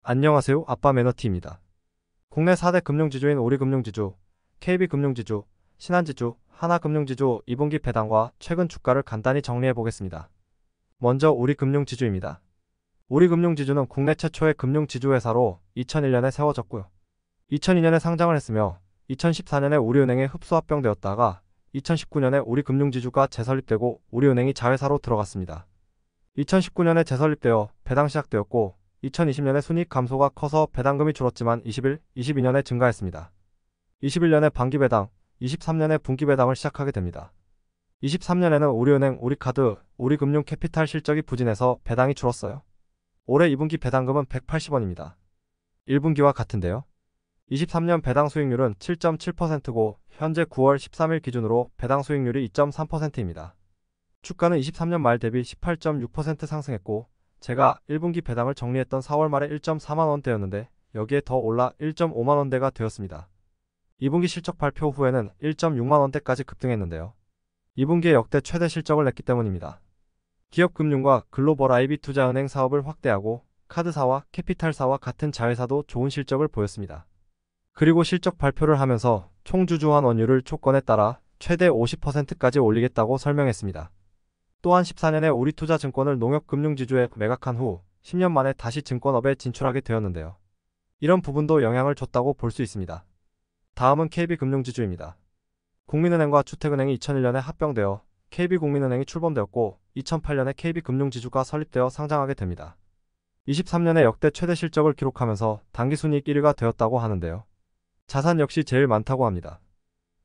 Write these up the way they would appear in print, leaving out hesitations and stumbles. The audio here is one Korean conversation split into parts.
안녕하세요. 아빠 매너티입니다. 국내 4대 금융지주인 우리금융지주, KB금융지주, 신한지주, 하나금융지주 2분기 배당과 최근 주가를 간단히 정리해 보겠습니다. 먼저 우리금융지주입니다. 우리금융지주는 국내 최초의 금융지주회사로 2001년에 세워졌고요. 2002년에 상장을 했으며 2014년에 우리은행에 흡수합병되었다가 2019년에 우리금융지주가 재설립되고 우리은행이 자회사로 들어갔습니다. 2019년에 재설립되어 배당 시작되었고 2020년에 순이익 감소가 커서 배당금이 줄었지만 22년에 증가했습니다. 21년에 반기 배당, 23년에 분기 배당을 시작하게 됩니다. 23년에는 우리은행, 우리카드, 우리금융 캐피탈 실적이 부진해서 배당이 줄었어요. 올해 2분기 배당금은 180원입니다. 1분기와 같은데요. 23년 배당 수익률은 7.7%고 현재 9월 13일 기준으로 배당 수익률이 2.3%입니다. 주가는 23년 말 대비 18.6% 상승했고 제가 1분기 배당을 정리했던 4월 말에 1.4만원대였는데 여기에 더 올라 1.5만원대가 되었습니다. 2분기 실적 발표 후에는 1.6만원대까지 급등했는데요. 2분기에 역대 최대 실적을 냈기 때문입니다. 기업금융과 글로벌 IB투자은행 사업을 확대하고 카드사와 캐피탈사와 같은 자회사도 좋은 실적을 보였습니다. 그리고 실적 발표를 하면서 총주주환 원율을 조건에 따라 최대 50%까지 올리겠다고 설명했습니다. 또한 14년에 우리투자증권을 농협금융지주에 매각한 후 10년 만에 다시 증권업에 진출하게 되었는데요. 이런 부분도 영향을 줬다고 볼 수 있습니다. 다음은 KB금융지주입니다. 국민은행과 주택은행이 2001년에 합병되어 KB국민은행이 출범되었고 2008년에 KB금융지주가 설립되어 상장하게 됩니다. 23년에 역대 최대 실적을 기록하면서 당기순이익 1위가 되었다고 하는데요. 자산 역시 제일 많다고 합니다.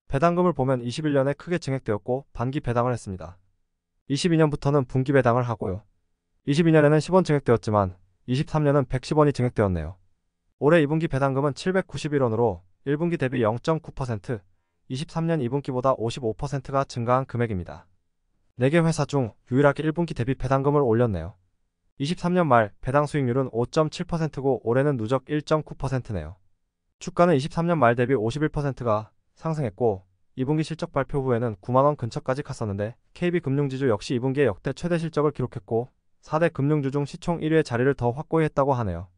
배당금을 보면 21년에 크게 증액되었고 반기 배당을 했습니다. 22년부터는 분기 배당을 하고요. 22년에는 10원 증액되었지만 23년은 110원이 증액되었네요. 올해 2분기 배당금은 791원으로 1분기 대비 0.9%, 23년 2분기보다 55%가 증가한 금액입니다. 4개 회사 중 유일하게 1분기 대비 배당금을 올렸네요. 23년 말 배당 수익률은 5.7%고 올해는 누적 1.9%네요. 주가는 23년 말 대비 51%가 상승했고 2분기 실적 발표 후에는 9만원 근처까지 갔었는데 KB금융지주 역시 2분기에 역대 최대 실적을 기록했고 4대 금융주 중 시총 1위의 자리를 더 확고히 했다고 하네요.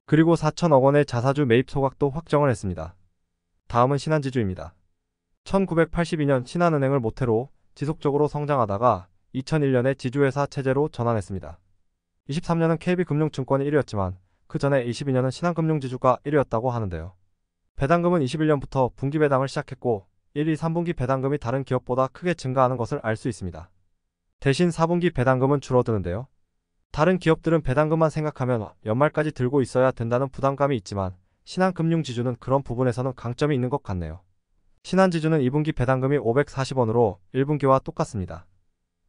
그리고 4천억원의 자사주 매입 소각도 확정을 했습니다. 다음은 신한지주입니다. 1982년 신한은행을 모태로 지속적으로 성장하다가 2001년에 지주회사 체제로 전환했습니다. 23년은 KB금융증권이 1위였지만 그 전에 22년은 신한금융지주가 1위였다고 하는데요. 배당금은 21년부터 분기 배당을 시작했고 1, 2, 3분기 배당금이 다른 기업보다 크게 증가하는 것을 알 수 있습니다. 대신 4분기 배당금은 줄어드는데요. 다른 기업들은 배당금만 생각하면 연말까지 들고 있어야 된다는 부담감이 있지만 신한금융지주는 그런 부분에서는 강점이 있는 것 같네요. 신한지주는 2분기 배당금이 540원으로 1분기와 똑같습니다.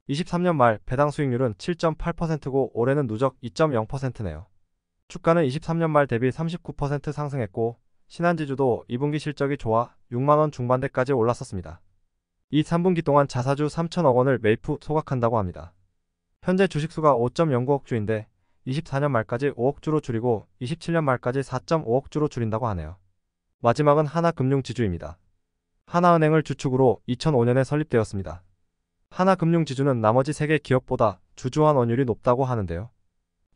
23년 말 배당 수익률은 7.8%고 올해는 누적 2.0%네요. 주가는 23년 말 대비 39% 상승했고 신한지주도 2분기 실적이 좋아 6만원 중반대까지 올랐었습니다. 이 3분기 동안 자사주 3천억원을 매입 후 소각한다고 합니다. 현재 주식수가 5.09억 주인데 24년 말까지 5억 주로 줄이고 27년 말까지 4.5억 주로 줄인다고 하네요. 마지막은 하나금융지주입니다. 하나은행을 주축으로 2005년에 설립되었습니다. 하나금융지주는 나머지 3개 기업보다 주주환 원율이 높다고 하는데요.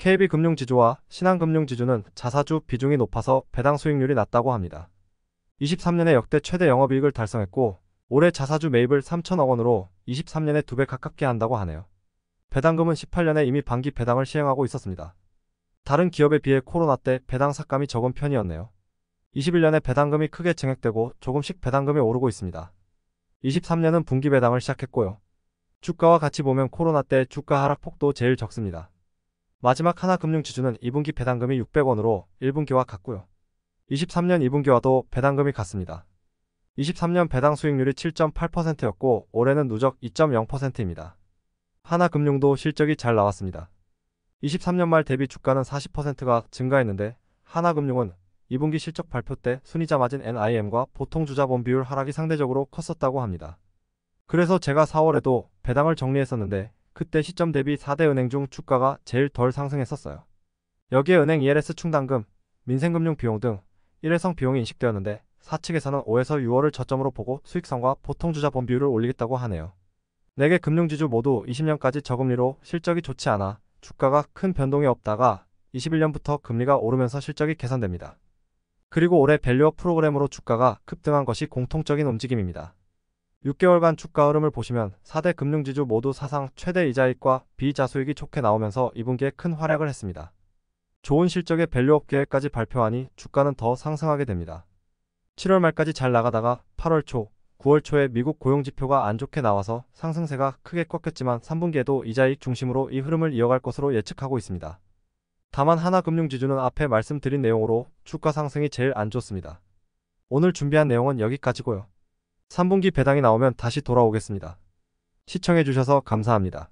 KB금융지주와 신한금융지주는 자사주 비중이 높아서 배당 수익률이 낮다고 합니다. 23년에 역대 최대 영업이익을 달성했고 올해 자사주 매입을 3천억원으로 23년에 2배 가깝게 한다고 하네요. 배당금은 18년에 이미 반기 배당을 시행하고 있었습니다. 다른 기업에 비해 코로나 때 배당 삭감이 적은 편이었네요. 21년에 배당금이 크게 증액되고 조금씩 배당금이 오르고 있습니다. 23년은 분기 배당을 시작했고요. 주가와 같이 보면 코로나 때 주가 하락폭도 제일 적습니다. 마지막 하나금융지주는 2분기 배당금이 600원으로 1분기와 같고요. 23년 2분기와도 배당금이 같습니다. 23년 배당 수익률이 7.8%였고 올해는 누적 2.0%입니다. 하나금융도 실적이 잘 나왔습니다. 23년 말 대비 주가는 40%가 증가했는데 하나금융은 2분기 실적 발표 때 순이자 마진 NIM과 보통주자본 비율 하락이 상대적으로 컸었다고 합니다. 그래서 제가 4월에도 배당을 정리했었는데 그때 시점 대비 4대 은행 중 주가가 제일 덜 상승했었어요. 여기에 은행 ELS 충당금, 민생금융 비용 등 일회성 비용이 인식되었는데 사측에서는 5에서 6월을 저점으로 보고 수익성과 보통주자본 비율을 올리겠다고 하네요. 4개 금융지주 모두 20년까지 저금리로 실적이 좋지 않아 주가가 큰 변동이 없다가 21년부터 금리가 오르면서 실적이 개선됩니다. 그리고 올해 밸류업 프로그램으로 주가가 급등한 것이 공통적인 움직임입니다. 6개월간 주가 흐름을 보시면 4대 금융지주 모두 사상 최대 이자익과 비자수익이 좋게 나오면서 2분기에 큰 활약을 했습니다. 좋은 실적의 밸류업 계획까지 발표하니 주가는 더 상승하게 됩니다. 7월 말까지 잘 나가다가 8월 초, 9월 초에 미국 고용지표가 안 좋게 나와서 상승세가 크게 꺾였지만 3분기에도 이자익 중심으로 이 흐름을 이어갈 것으로 예측하고 있습니다. 다만 하나금융지주는 앞에 말씀드린 내용으로 주가 상승이 제일 안 좋습니다. 오늘 준비한 내용은 여기까지고요. 3분기 배당이 나오면 다시 돌아오겠습니다. 시청해주셔서 감사합니다.